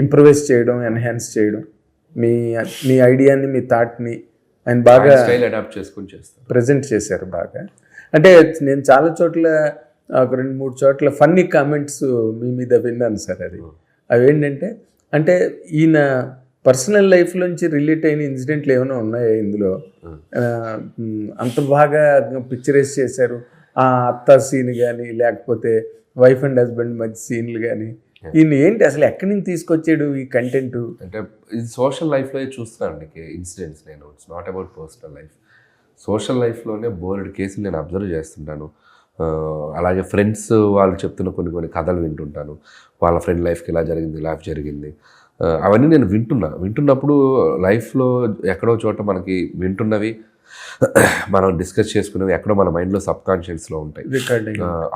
Improvise చేయడం, enhance చేయడం, మీ మీ ఐడియాని, మీ థాట్ని ఆయన బాగా స్టైల్ అడాప్ట్ చేసుకుని చేస్తారు, ప్రజెంట్ చేశారు బాగా. అంటే నేను చాలా చోట్ల ఒక 2-3 చోట్ల ఫన్నీ కామెంట్స్ మీ మీద విన్నాను సార్. అవి ఏంటంటే, అంటే ఈయన పర్సనల్ లైఫ్లోంచి రిలేట్ అయిన ఇన్సిడెంట్లు ఏమైనా ఉన్నాయా ఇందులో? అంత బాగా పిక్చరైజ్ చేశారు. ఆ అత్త సీన్ కానీ, లేకపోతే వైఫ్ అండ్ హస్బెండ్ మధ్య సీన్లు కానీ, ఈయన ఏంటి అసలు ఎక్కడి నుంచి తీసుకొచ్చాడు ఈ కంటెంట్? అంటే ఇది సోషల్ లైఫ్లో చూస్తున్నాను ఇన్సిడెంట్స్. నేను it's not about personal life, social లైఫ్లోనే బోల్డ్ కేసులు నేను అబ్జర్వ్ చేస్తుంటాను. అలాగే ఫ్రెండ్స్ వాళ్ళు చెప్తున్న కొన్ని కథలు వింటుంటాను. వాళ్ళ ఫ్రెండ్ లైఫ్కి ఇలా జరిగింది, లైఫ్ జరిగింది, అవన్నీ నేను వింటున్నప్పుడు లైఫ్లో ఎక్కడో చోట మనకి వింటున్నవి మనం డిస్కస్ చేసుకునేవి ఎక్కడో మన మైండ్లో సబ్కాన్షియస్లో ఉంటాయి.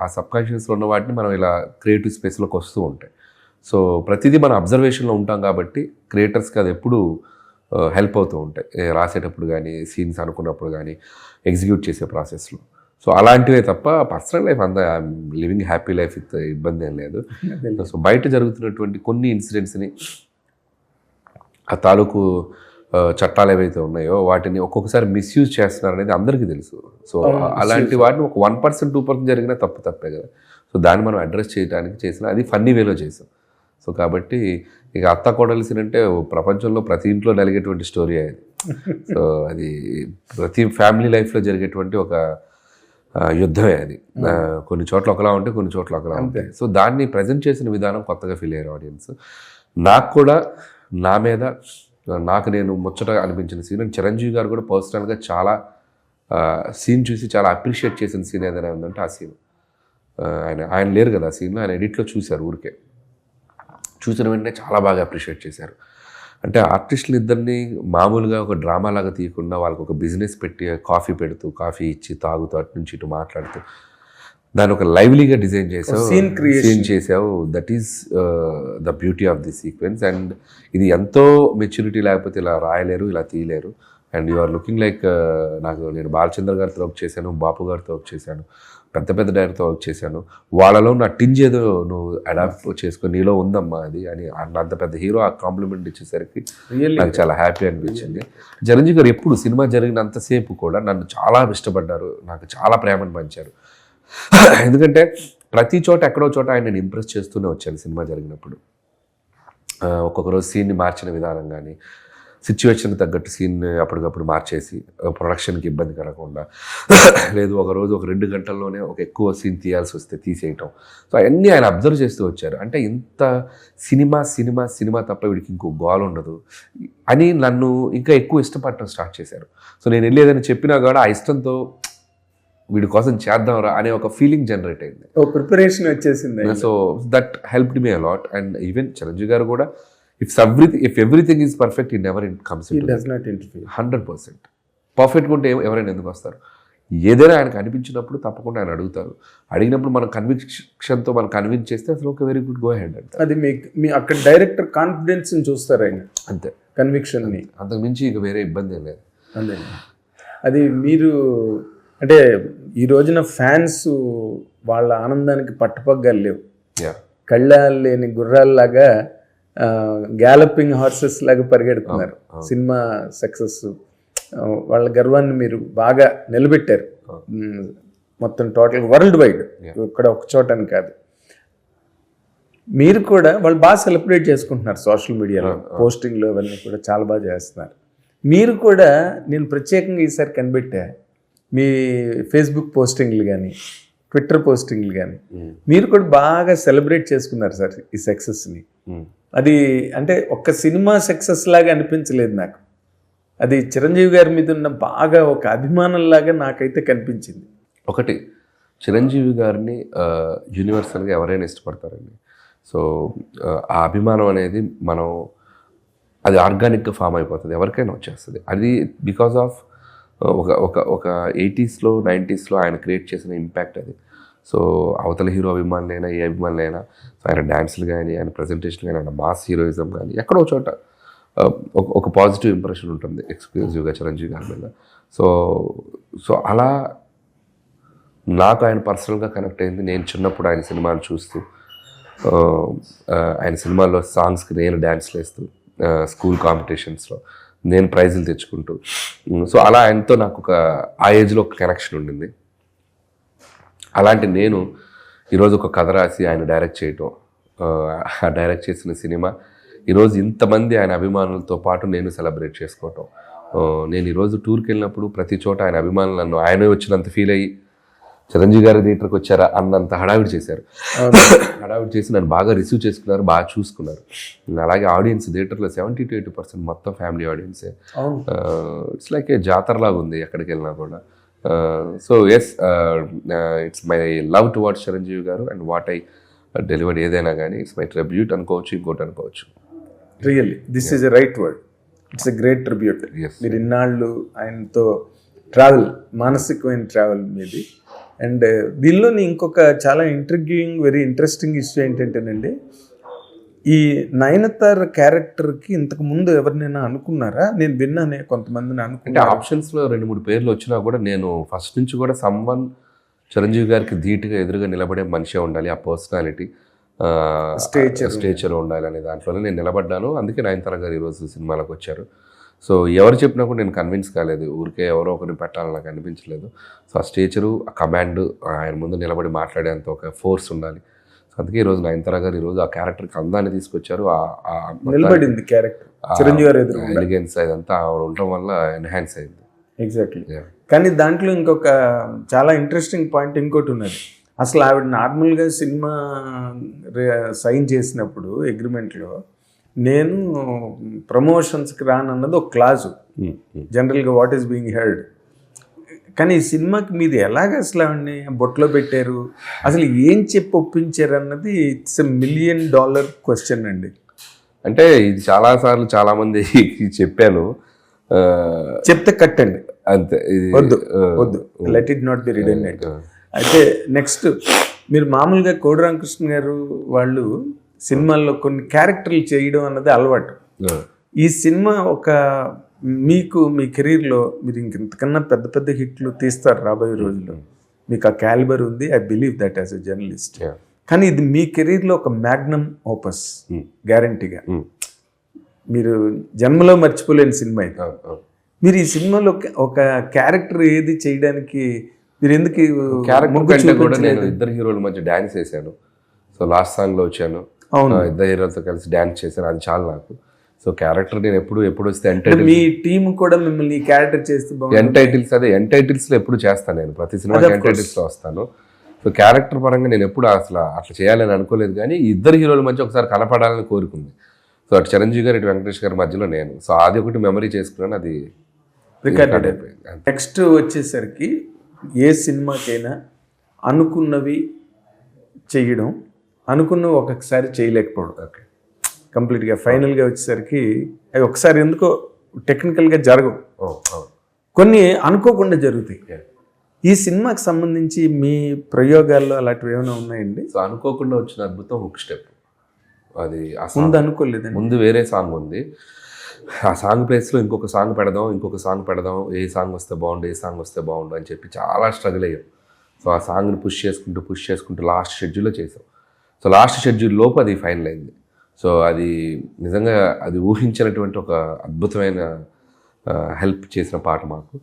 ఆ సబ్కాన్షియస్లో ఉన్న వాటిని మనం ఇలా క్రియేటివ్ స్పేస్లోకి వస్తూ ఉంటాయి. సో ప్రతిదీ మన అబ్జర్వేషన్లో ఉంటాం కాబట్టి క్రియేటర్స్కి అది ఎప్పుడు హెల్ప్ అవుతూ ఉంటాయి, రాసేటప్పుడు కానీ, సీన్స్ అనుకున్నప్పుడు కానీ, ఎగ్జిక్యూట్ చేసే ప్రాసెస్లో. సో అలాంటివే తప్ప పర్సనల్ లైఫ్ అంతా లివింగ్ హ్యాపీ లైఫ్ విత్ ఇబ్బంది ఏం లేదు. సో బయట జరుగుతున్నటువంటి కొన్ని ఇన్సిడెంట్స్ని, ఆ తాలూకు చట్టాలు ఏవైతే ఉన్నాయో వాటిని ఒక్కొక్కసారి మిస్యూజ్ చేస్తున్నారు అనేది అందరికీ తెలుసు. సో అలాంటి వాటిని ఒక 1%, 2% జరిగినా తప్పే కదా. సో దాన్ని మనం అడ్రస్ చేయడానికి చేసిన అది ఫన్నీ వేలో చేసాం. సో కాబట్టి ఇక అత్త కోడలి సీన్ అంటే ప్రపంచంలో ప్రతి ఇంట్లో నలిగేటువంటి స్టోరీ అది. సో అది ప్రతి ఫ్యామిలీ లైఫ్లో జరిగేటువంటి ఒక యుద్ధమే అది. కొన్ని చోట్ల ఒకలా ఉంటే, కొన్ని చోట్ల ఒకలా ఉంటాయి. సో దాన్ని ప్రజెంట్ చేసిన విధానం కొత్తగా ఫీల్ అయ్యారు ఆడియన్స్. నాకు కూడా నాకు నేను ముచ్చటగా అనిపించిన సీన్, చిరంజీవి గారు కూడా పర్సనల్గా చాలా సీన్ చూసి చాలా అప్రిషియేట్ చేసిన సీన్ ఏదైనా ఉందంటే ఆ సీన్. ఆయన లేరు కదా ఆ సీన్లో, ఆయన ఎడిట్లో చూశారు. ఊరికే చూసిన వెంటనే చాలా బాగా అప్రిషియేట్ చేశారు. అంటే ఆర్టిస్టులు ఇద్దరిని మామూలుగా ఒక డ్రామా లాగా తీయకుండా వాళ్ళకి ఒక బిజినెస్ పెట్టి కాఫీ పెడుతూ, కాఫీ ఇచ్చి తాగుతూ, అటు నుంచి ఇటు మాట్లాడుతూ దాన్ని ఒక లైవ్లీగా డిజైన్ చేసావు, సీన్ చేసావు. That is the beauty of the sequence. And ఇది ఎంతో మెచ్యూరిటీ లేకపోతే ఇలా రాయలేరు, ఇలా తీయలేరు. And you are looking like, నేను బాలచంద్ర గారితో వర్క్ చేశాను, బాపు గారితో వర్క్ చేశాను, పెద్ద డైరెక్టర్తో వర్క్ చేశాను. వాళ్ళలో నా టింజ్ ఏదో నువ్వు అడాప్ట్ చేసుకొని నీలో ఉందమ్మా అది అని అంత పెద్ద హీరో ఆ కాంప్లిమెంట్ ఇచ్చేసరికి నాకు చాలా హ్యాపీ అనిపించింది. చిరంజీవి గారు ఎప్పుడు సినిమా జరిగినంతసేపు కూడా నన్ను చాలా ఇష్టపడ్డారు, నాకు చాలా ప్రేమను పంచారు. ఎందుకంటే ప్రతి చోట ఎక్కడో చోట ఆయన నేను ఇంప్రెస్ చేస్తూనే వచ్చాను సినిమా జరిగినప్పుడు. ఒక్కొక్క రోజు సీన్ని మార్చిన విధానం కానీ, సిచ్యువేషన్కి తగ్గట్టు సీన్ అప్పటికప్పుడు మార్చేసి ప్రొడక్షన్కి ఇబ్బంది కలగకుండా, లేదు ఒకరోజు ఒక 2 గంటల్లోనే ఒక ఎక్కువ సీన్ తీయాల్సి వస్తే తీసేయటం. సో అవన్నీ ఆయన అబ్జర్వ్ చేస్తూ వచ్చారు. అంటే ఇంత సినిమా తప్ప వీడికి ఇంకో గోల్ ఉండదు అని నన్ను ఇంకా ఎక్కువ ఇష్టపడటం స్టార్ట్ చేశారు. సో నేను వెళ్ళి ఏదైనా చెప్పినా కూడా ఆ ఇష్టంతో వీడి కోసం చేద్దాంరా అనే ఒక ఫీలింగ్ జనరేట్ అయింది, ప్రిపరేషన్ వచ్చేసింది. So that helped me a lot. And even Chiranjeevi గారు కూడా if everything is perfect, he never comes into it. He does not interfere. 100% పర్ఫెక్ట్గా ఉంటే ఎవరైనా ఎందుకు వస్తారు? ఏదైనా ఆయనకు అనిపించినప్పుడు తప్పకుండా ఆయన అడుగుతారు. అడిగినప్పుడు మనం కన్విక్షన్తో మనం కన్విన్స్ చేస్తే అసలు okay, very good, go head అంటారు. అది మీ అక్కడ డైరెక్టర్ కాన్ఫిడెన్స్ని చూస్తారు ఆయన, అంతే, కన్విక్షన్ని. అంతకు మించి ఇక వేరే ఇబ్బంది ఏం లేదు. అంతే. అది మీరు అంటే ఈ రోజున ఫ్యాన్స్ వాళ్ళ ఆనందానికి పట్టుపగ్గాలు లేవు. కళ్ళాలు లేని గుర్రాల్లాగా, గ్యాలపింగ్ హార్సెస్ లాగా పరిగెడుతున్నారు. సినిమా సక్సెస్ వాళ్ళ గర్వాన్ని మీరు బాగా నిలబెట్టారు మొత్తం టోటల్ వరల్డ్ వైడ్, ఇక్కడ ఒక చోట అని కాదు. మీరు కూడా వాళ్ళు బాగా సెలబ్రేట్ చేసుకుంటున్నారు సోషల్ మీడియాలో, పోస్టింగ్లో అవన్నీ కూడా చాలా బాగా చేస్తున్నారు. మీరు కూడా నేను ప్రత్యేకంగా ఈసారి కనిపెట్టా, మీ ఫేస్బుక్ పోస్టింగ్లు కానీ, ట్విట్టర్ పోస్టింగ్లు కానీ మీరు కూడా బాగా సెలబ్రేట్ చేసుకున్నారు సార్ ఈ సక్సెస్ని. అది అంటే ఒక్క సినిమా సక్సెస్ లాగా అనిపించలేదు నాకు, అది చిరంజీవి గారి మీద ఉన్న బాగా ఒక అభిమానంలాగా నాకైతే కనిపించింది. ఒకటి, చిరంజీవి గారిని యూనివర్సల్గా ఎవరైనా ఇష్టపడతారండి. సో ఆ అభిమానం అనేది అది ఆర్గానిక్గా ఫామ్ అయిపోతుంది, ఎవరికైనా వచ్చేస్తుంది. అది బికాజ్ ఆఫ్ ఒక 80s, 90s ఆయన క్రియేట్ చేసిన ఇంపాక్ట్ అది. సో అవతల హీరో అభిమానులైనా, ఏ అభిమానులైనా, సో ఆయన డ్యాన్స్లు కానీ, ఆయన ప్రజెంటేషన్ కానీ, ఆయన మాస్ హీరోయిజం కానీ ఎక్కడో చోట ఒక పాజిటివ్ ఇంప్రెషన్ ఉంటుంది ఎక్స్క్లూజివ్గా చిరంజీవి గారి మీద. సో అలా నాకు ఆయన పర్సనల్గా కనెక్ట్ అయింది. నేను చిన్నప్పుడు ఆయన సినిమాలు చూస్తూ ఆయన సినిమాల్లో సాంగ్స్కి నేను డ్యాన్స్లు వేస్తూ స్కూల్ కాంపిటీషన్స్లో నేను ప్రైజులు తెచ్చుకుంటూ, సో అలా ఆయనతో నాకు ఒక ఆ ఏజ్లో ఒక కనెక్షన్ ఉండింది. అలాంటి నేను ఈరోజు ఒక కథ రాసి ఆయన డైరెక్ట్ చేయటం, ఆ డైరెక్ట్ చేసిన సినిమా ఈరోజు ఇంతమంది ఆయన అభిమానులతో పాటు నేను సెలబ్రేట్ చేసుకోవటం. నేను ఈరోజు టూర్కి వెళ్ళినప్పుడు ప్రతి చోట ఆయన అభిమానులు నన్ను ఆయనే వచ్చినంత ఫీల్ అయ్యి చిరంజీవి గారి థియేటర్కి వచ్చారా అన్నంత హడావిడి చేశారు. హడావిడి చేసి నన్ను బాగా రిసీవ్ చేసుకున్నారు, బాగా చూసుకున్నారు. అలాగే ఆడియన్స్ థియేటర్లో 70 to 80% మొత్తం ఫ్యామిలీ ఆడియన్సే. ఇట్స్ లైక్ ఏ జాతరలాగా ఉంది ఎక్కడికి వెళ్ళినా కూడా. So yes, it's my love towards Chiranjeevi garu and what I delivered ఏదైనా కానీ ఇట్స్ మై ట్రిబ్యూట్ అనుకోవచ్చు, ఇంకోటి అనుకోవచ్చు. Really this is a right word. It's a great tribute. మీరు ఇన్నాళ్ళు ఆయనతో ట్రావెల్, మానసికమైన ట్రావెల్ మీది. అండ్ దీనిలోని ఇంకొక చాలా ఇంట్రిగ్యూయింగ్, వెరీ ఇంట్రెస్టింగ్ ఇష్యూ ఏంటంటేనండి, ఈ నయనతార క్యారెక్టర్కి ఇంతకు ముందు ఎవరినైనా అనుకున్నారా? నేను విన్నానే కొంతమందిని అంటే ఆప్షన్స్లో 2-3 పేర్లు వచ్చినా కూడా నేను ఫస్ట్ నుంచి కూడా సమ్వన్ చిరంజీవి గారికి ధీటుగా ఎదురుగా నిలబడే మనిషే ఉండాలి, ఆ పర్సనాలిటీ స్టేచర్ ఉండాలి అనే దాంట్లోనే నేను నిలబడ్డాను. అందుకే నయనతార గారు ఈరోజు సినిమాలకు వచ్చారు. సో ఎవరు చెప్పినా కూడా నేను కన్విన్స్ కాలేదు, ఊరికే ఎవరో ఒకరిని పెట్టాలని నాకు అనిపించలేదు. సో ఆ స్టేచరు, ఆ కమాండ్, ఆయన ముందు నిలబడి మాట్లాడేంత ఒక ఫోర్స్ ఉండాలి. సో అందుకే ఈరోజు నయనతార గారు ఈరోజు ఆ క్యారెక్టర్కి అందాన్ని తీసుకొచ్చారు. నిలబడింది క్యారెక్టర్, చిరంజీవి గారు ఎలిగెన్స్ అదంతా ఉండటం వల్ల ఎన్హాన్స్ అయింది. ఎగ్జాక్ట్లీ. కానీ దాంట్లో ఇంకొక చాలా ఇంట్రెస్టింగ్ పాయింట్ ఇంకోటి ఉన్నది. అసలు ఆవిడ నార్మల్గా సినిమా సైన్ చేసినప్పుడు అగ్రిమెంట్లో నేను ప్రమోషన్స్కి రానన్నది ఒక క్లాజు, జనరల్గా వాట్ ఈస్ బీయింగ్ హెర్డ్. కానీ ఈ సినిమాకి మీది ఎలాగ అసలు ఆవిడని బొట్లో పెట్టారు, అసలు ఏం చెప్పి ఒప్పించారు అన్నది ఇట్స్ $1 million క్వశ్చన్ అండి. అంటే ఇది చాలాసార్లు చాలామంది చెప్పాను, చెప్తే కట్టండి అంతే, వద్దు, let it not be redundant. అయితే నెక్స్ట్, మీరు మామూలుగా కోడి రామకృష్ణ గారు వాళ్ళు సినిమాల్లో కొన్ని క్యారెక్టర్లు చేయడం అన్నది అలవాటు. ఈ సినిమా ఒక మీకు మీ కెరీర్లో మీరు ఇంతకన్నా పెద్ద పెద్ద హిట్లు తీస్తారు రాబోయే రోజుల్లో, మీకు ఆ క్యాలిబర్ ఉంది, I believe that as a journalist. కానీ ఇది మీ కెరీర్లో ఒక మ్యాగ్నమ్ ఓపస్, గ్యారంటీగా మీరు జన్మలో మర్చిపోలేని సినిమా ఇది. మీరు ఈ సినిమాలో ఒక క్యారెక్టర్ ఏది చేయడానికి మీరు ఎందుకు క్యారెక్టర్ కూడా నేను ఇద్దరు హీరోల మధ్య డాన్స్ చేశాను. సో లాస్ట్ సాంగ్లో వచ్చాను, ఇద్దరు హీరోలతో కలిసి డాన్స్ చేశాను, అది చాలా నాకు. సో క్యారెక్టర్ నేను ఎప్పుడు వస్తే మీ టీం కూడా మిమ్మల్ని ఈ క్యారెక్టర్ చేస్తే ఎంటైటిల్స్, అదే ఎంటైటిల్స్లో ఎప్పుడు చేస్తాను నేను, ప్రతి సినిమా ఎంటైటిల్స్లో వస్తాను. సో క్యారెక్టర్ పరంగా నేను ఎప్పుడు అసలు అట్లా చేయాలని అనుకోలేదు, కానీ ఇద్దరు హీరోల మధ్య ఒకసారి కనపడాలని కోరుకుంది. సో అటు చిరంజీవి గారు, ఇటు వెంకటేష్ గారి మధ్యలో నేను, సో అది ఒకటి మెమరీ చేసుకున్నాను, అది రికార్డెడ్ అయిపోయింది. నెక్స్ట్ వచ్చేసరికి ఏ సినిమాకైనా అనుకున్నవి చేయడం, అనుకున్నవి ఒక్కొక్కసారి చేయలేకపోవడం, ఓకే కంప్లీట్గా ఫైనల్గా వచ్చేసరికి అవి ఒకసారి ఎందుకో టెక్నికల్గా జరగవు, కొన్ని అనుకోకుండా జరుగుతాయి. ఈ సినిమాకి సంబంధించి మీ ప్రయోగాల్లో అలాంటివి ఏమైనా ఉన్నాయండి? సో అనుకోకుండా వచ్చిన అద్భుతం హుక్ స్టెప్, అది ముందు అనుకోలేదండి. ముందు వేరే సాంగ్ ఉంది, ఆ సాంగ్ ప్లేస్లో ఇంకొక సాంగ్ పెడదాం, ఏ సాంగ్ వస్తే బాగుండు అని చెప్పి చాలా స్ట్రగుల్ అయ్యాం. సో ఆ సాంగ్ని పుష్ చేసుకుంటూ లాస్ట్ షెడ్యూల్లో చేసాం. సో లాస్ట్ షెడ్యూల్ లోపు అది ఫైనల్ అయింది. సో అది నిజంగా అది ఊహించినటువంటి ఒక అద్భుతమైన హెల్ప్ చేసిన పాట మాకు.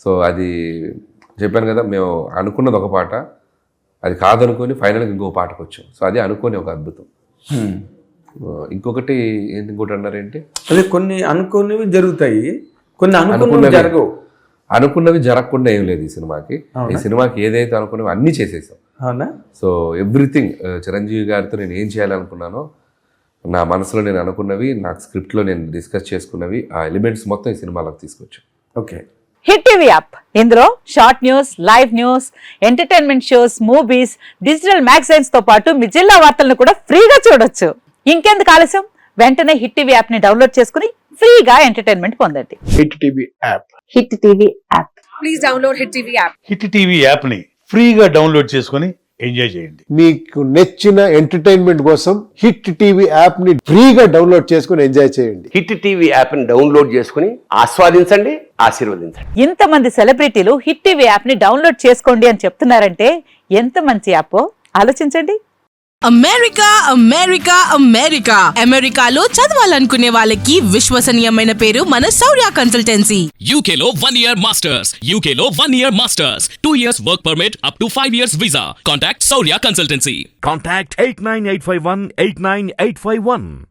సో అది చెప్పాను కదా, మేము అనుకున్నది ఒక పాట, అది కాదనుకొని ఫైనల్గా ఇంకో పాటకు వచ్చాం. సో అది అనుకోని ఒక అద్భుతం. ఇంకొకటి అన్నారేంటి, అదే కొన్ని అనుకోనివి జరుగుతాయి, కొన్ని అనుకున్నవి జరగవు. అనుకున్నవి జరగకుండా ఏం లేదు ఈ సినిమాకి ఏదైతే అనుకున్నవి అన్నీ చేసేసాం. అవునా? సో ఎవ్రీథింగ్ చిరంజీవి గారితో నేను ఏం చేయాలనుకున్నానో, నా మనసులో నేను అనుకున్నవి, నాకు స్క్రిప్ట్లో నేను డిస్కస్ చేసుకున్నవి, ఆ ఎలిమెంట్స్ మొత్తం ఈ సినిమాలోకి తీసుకొచ్చాం. ఓకే. హిట్ టీవీ యాప్, ఇందులో short news, live news, entertainment shows, movies, digital magazines తో పాటు మీ జిల్లా వార్తలను కూడా ఫ్రీగా చూడొచ్చు. ఇంకెందుకు ఆలస్యం, వెంటనే హిట్ టీవీ యాప్ ని డౌన్లోడ్ చేసుకుని ఫ్రీగా ఎంటర్టైన్మెంట్ పొందండి. Hit TV app, hit TV app, please download hit TV app. Hit TV app ని ఫ్రీగా డౌన్లోడ్ చేసుకుని ఎంజాయ్ చేయండి. మీకు నచ్చిన ఎంటర్టైన్మెంట్ కోసం హిట్ టీవీ యాప్ ని ఫ్రీగా డౌన్లోడ్ చేసుకుని ఎంజాయ్ చేయండి. హిట్ టీవీ యాప్ ని డౌన్లోడ్ చేసుకుని ఆస్వాదించండి, ఆశీర్వదించండి. ఇంతమంది సెలబ్రిటీలు హిట్ టీవీ యాప్ ని డౌన్లోడ్ చేసుకోండి అని చెప్తున్నారంటే ఎంత మంచి యాప్ ఆలోచించండి. అమెరికా అమెరికా అమెరికా అమెరికాలో చదవాలనుకునే వాళ్ళకి విశ్వసనీయమైన పేరు మన శౌర్య consultancy. UK Law 1 Year Masters. UK Law 1 Year Masters. 2 years work permit up to 5 years visa. Contact Saurya Consultancy. Contact 89851 89851.